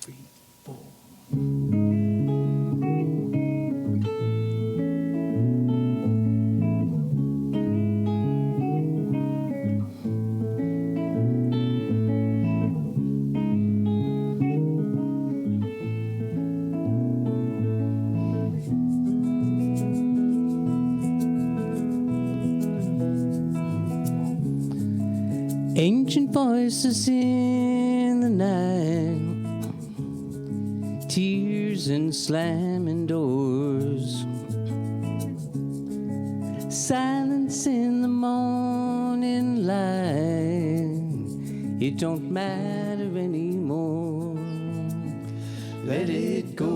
3, 4. Ancient voices in the night, tears and slamming doors, silence in the morning light. It don't matter anymore. Let it go.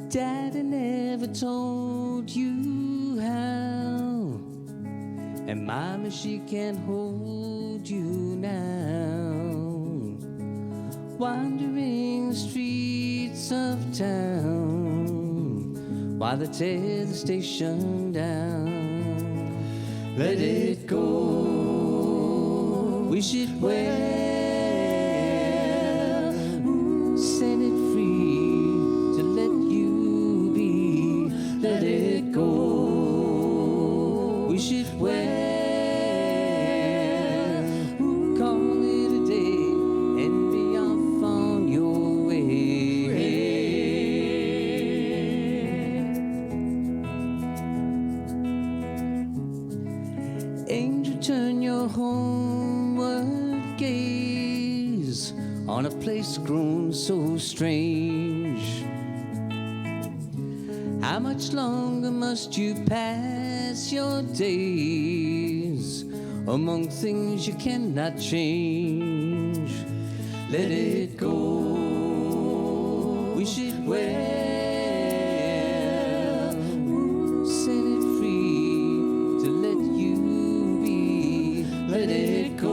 Daddy never told you how, and Mama, she can't hold you now. Wandering the streets of town while they tear the station down. Let it go. Wish it well. Set it free to let you be. Let it go. Wish it well. Call it a day and be off on your way. Angel, turn your homeward gaze on a place grown so strange. How much longer must you pass your days among things you cannot change? Let it go. Wish it well. Set it free to let you be. Let it go.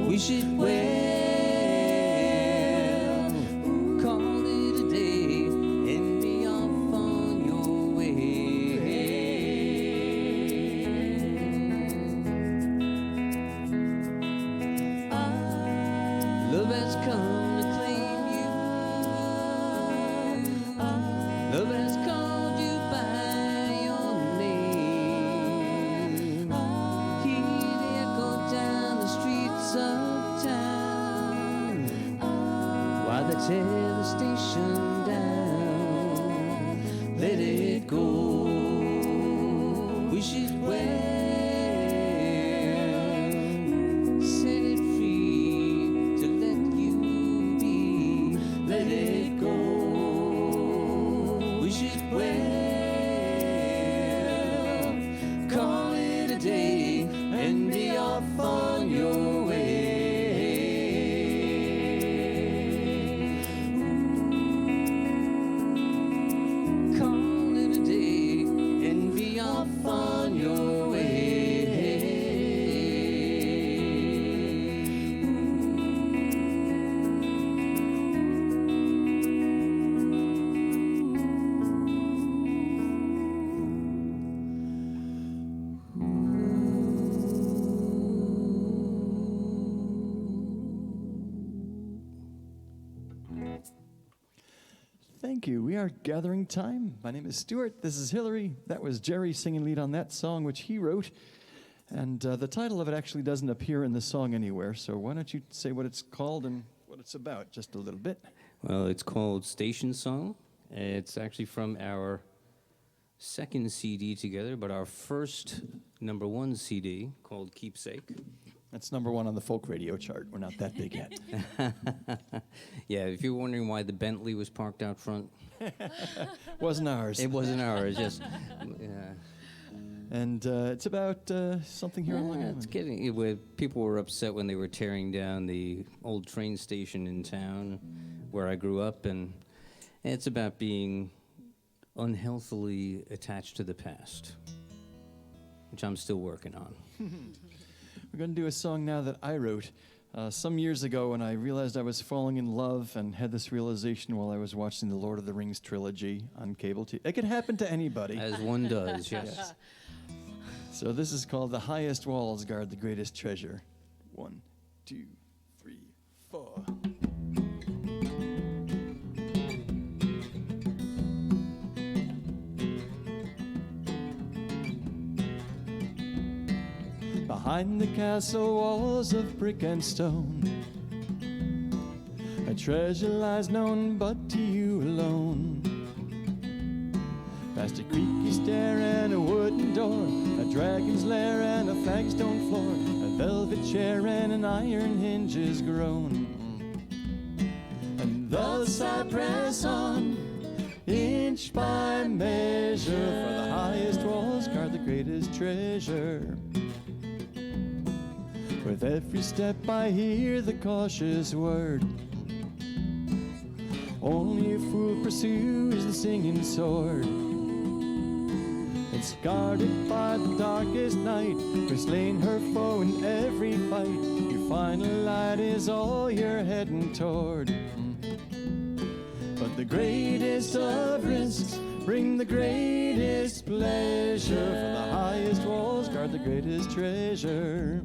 Wish it well. Call it a day and be off on your way. Love has come to claim you. Love has called you by your name. Hear the echo down the streets of town while they tear the station down. Let it go. Wish it well. Set it free to let you be. Let it go. Wish it well. Call it a day and be off on your way. Call it a day and be off on your way. Thank you. We are gathering time. My name is Stuart. This is Hillary. That was Jerry singing lead on that song, which he wrote. And the title of it actually doesn't appear in the song anywhere. So why don't you say what it's called and what it's about just a little bit? Well, it's called Station Song. It's actually from our second CD together, but our first #1 CD called Keepsake. That's #1 on the folk radio chart. We're not that big yet. Yeah, if you're wondering why the Bentley was parked out front, Wasn't ours. it wasn't ours. Just yeah. And it's about something here in Long Yeah, Island. it's getting where people were upset when they were tearing down the old train station in town where I grew up, and it's about being unhealthily attached to the past, which I'm still working on. We're going to do a song now that I wrote some years ago when I realized I was falling in love and had this realization while I was watching the Lord of the Rings trilogy on cable TV. It could happen to anybody. As one does, yes. So this is called The Highest Walls Guard the Greatest Treasure. 1, 2, 3, 4. Behind the castle walls of brick and stone, a treasure lies known but to you alone. Past a creaky stair and a wooden door, a dragon's lair and a flagstone floor, a velvet chair and an iron hinge is grown. And thus I press on, inch by measure, for the highest walls guard the greatest treasure. With every step I hear the cautious word, only a fool pursues the singing sword. It's guarded by the darkest night, for slain her foe in every fight. Your final light is all you're heading toward. But the greatest of risks bring the greatest pleasure, for the highest walls guard the greatest treasure.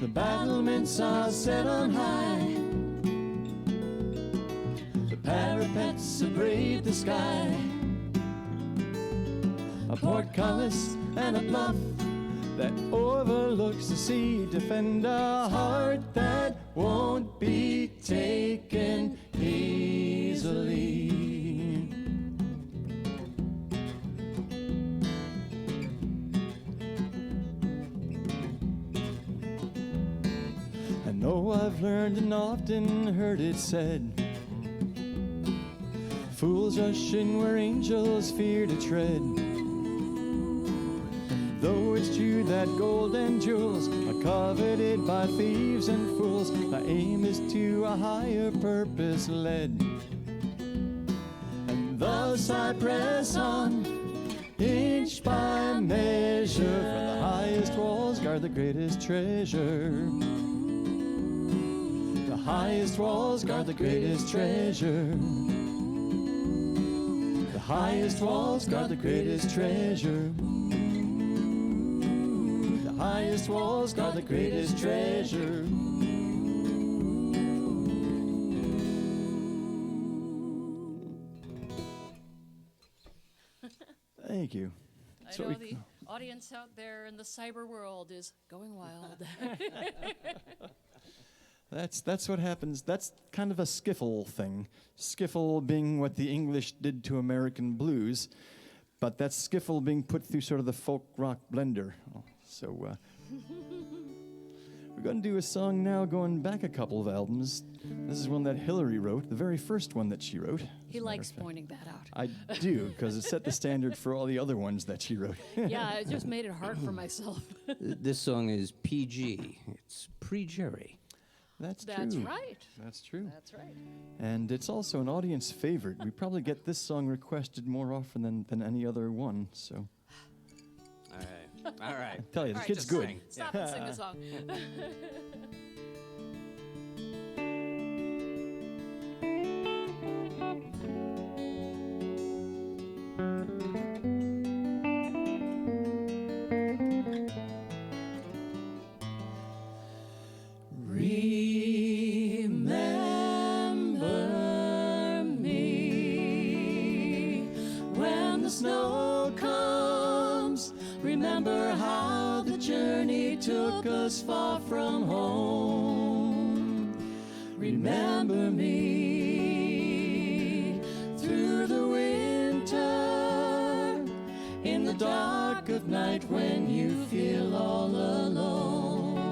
The battlements are set on high, the parapets abrade the sky. A portcullis and a bluff that overlooks the sea defend a heart that won't be taken easily. I know I've learned and often heard it said, fools rush in where angels fear to tread. And though it's true that gold and jewels are coveted by thieves and fools, my aim is to a higher purpose led. And thus I press on, inch by measure, for the highest walls guard the greatest treasure. The highest walls guard the greatest treasure. The highest walls guard the greatest treasure. The highest walls guard the greatest treasure. Thank you. I know the audience out there in the cyber world is going wild. That's what happens. That's kind of a skiffle thing. Skiffle being what the English did to American blues, but that's skiffle being put through sort of the folk rock blender. So we're going to do a song now going back a couple of albums. This is one that Hillary wrote, the very first one that she wrote. He likes pointing that out. I do, because it set the standard for all the other ones that she wrote. Yeah, it just made it hard for myself. This song is PG. It's pre-Jerry. That's true. That's right. That's true. That's right. And it's also an audience favorite. We probably get this song requested more often than any other one. So All right. All right. I tell you, the All right, kid's just good. Stop and sing the song. Remember me when the snow comes. Remember how the journey took us far from home. Remember me through the winter, in the dark of night when you feel all alone.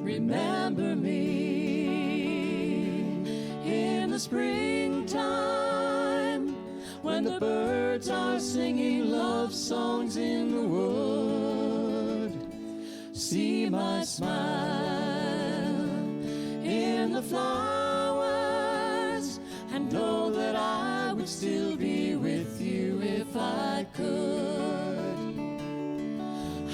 Remember me in the springtime when the birds are singing singing love songs in the wood. See my smile in the flowers, and know that I would still be with you if I could.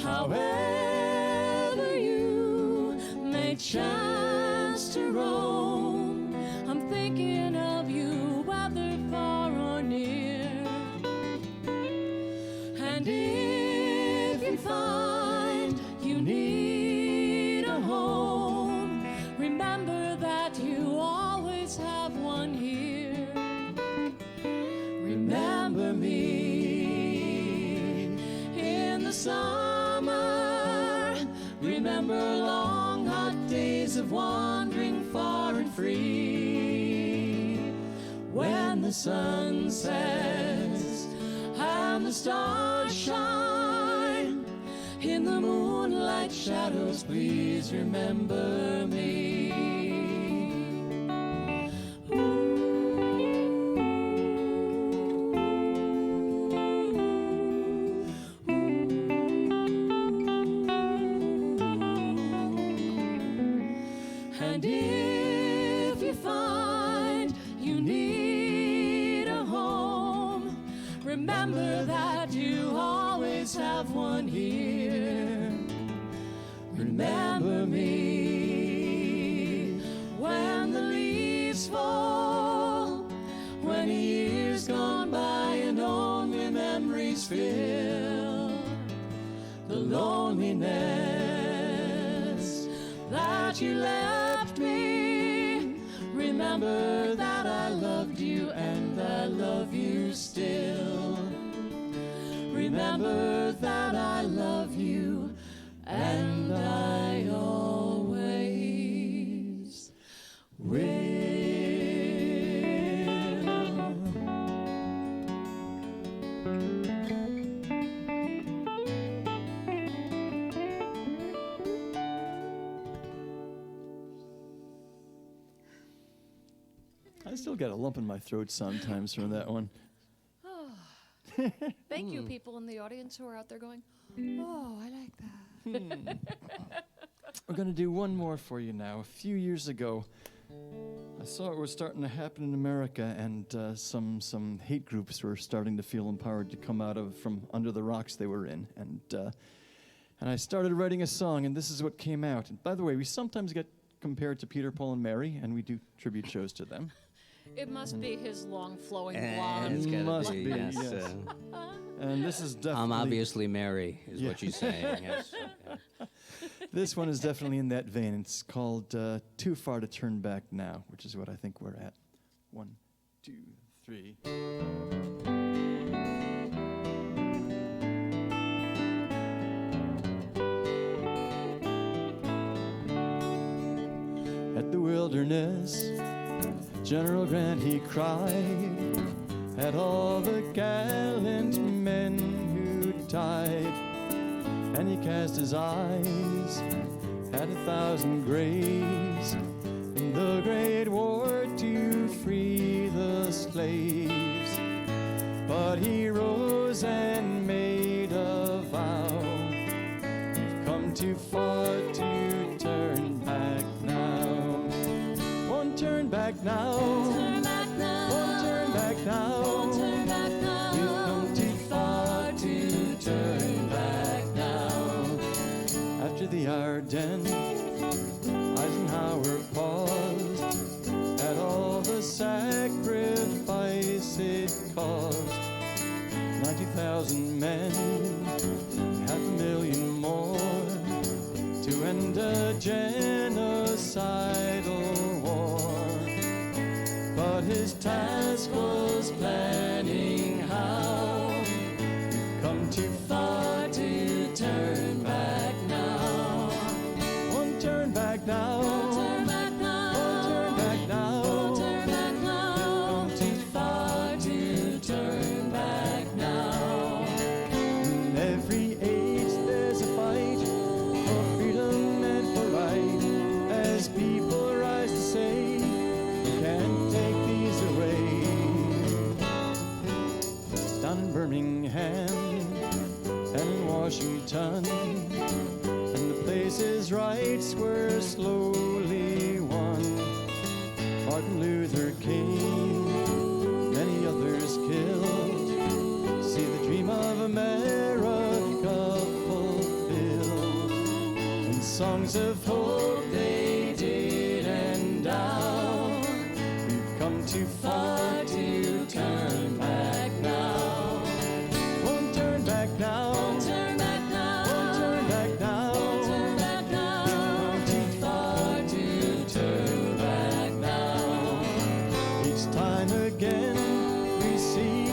However you may chance to roam, I'm thinking of you whether far or near. And if you find you need a home, remember that you always have one here. Remember me in the summer. Remember long hot days of wandering far and free. When the sun sets and the stars shine, in the moonlight shadows, please remember me. And if you find you need a home, remember that you always have one here. Remember me when the leaves fall, when a year's gone by and only memories fill the loneliness that you left me. Remember that I loved you and I love you still. Remember that I love you and I always will. I still get a lump in my throat sometimes from that one. Thank you, people in the audience who are out there going, oh, I like that. We're going to do one more for you now. A few years ago, I saw it was starting to happen in America, and some hate groups were starting to feel empowered to come out of from under the rocks they were in. And I started writing a song, and this is what came out. And by the way, we sometimes get compared to Peter, Paul, and Mary, and we do tribute shows to them. It must be his long flowing And blonde. it's gotta Must be, be, yes. yes. And this is definitely... I'm obviously Mary, is what you're saying. Yes. Yeah. This one is definitely in that vein. It's called Too Far to Turn Back Now, which is what I think we're at. 1, 2, 3. At the Wilderness, General Grant, he cried at all the gallant men who died. And he cast his eyes at 1,000 graves in the great war to free the slaves. But he rose and made a vow, we've come too far to turn back now. Won't turn back now. Turn back now. Won't turn back now. Won't turn back now. We've come too far to turn back now. After the Ardennes, Eisenhower paused at all the sacrifice it caused. 90,000 men, 500,000 more, to end a genocidal war. But his task was planning how we've come too far to turn back now. Won't turn back now. Won't turn back now. Won't turn back now. Won't turn back now. We've come too far to turn back now. In every age there's a fight for freedom and for right, as people rise to say, you can't take these away. Birmingham and in Washington, and the places' rights were slowly won. Martin Luther King, many others killed. See the dream of America fulfilled. In songs of hope they did end down. We've come too far to turn back now. Won't turn back now. Won't turn back now. Won't turn back now. Won't turn back now. We've come too far to turn back now. Each time again we see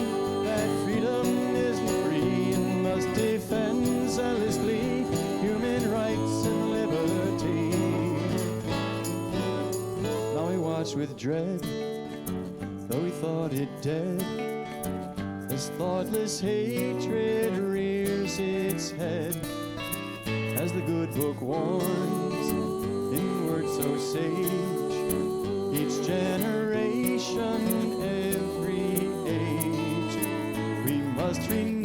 that freedom isn't free and must defend zealously human rights and liberty. Now we watch with dread, though we thought it dead, as thoughtless hatred rears its head. As the good book warns in words so sage, each generation, every age, we must remember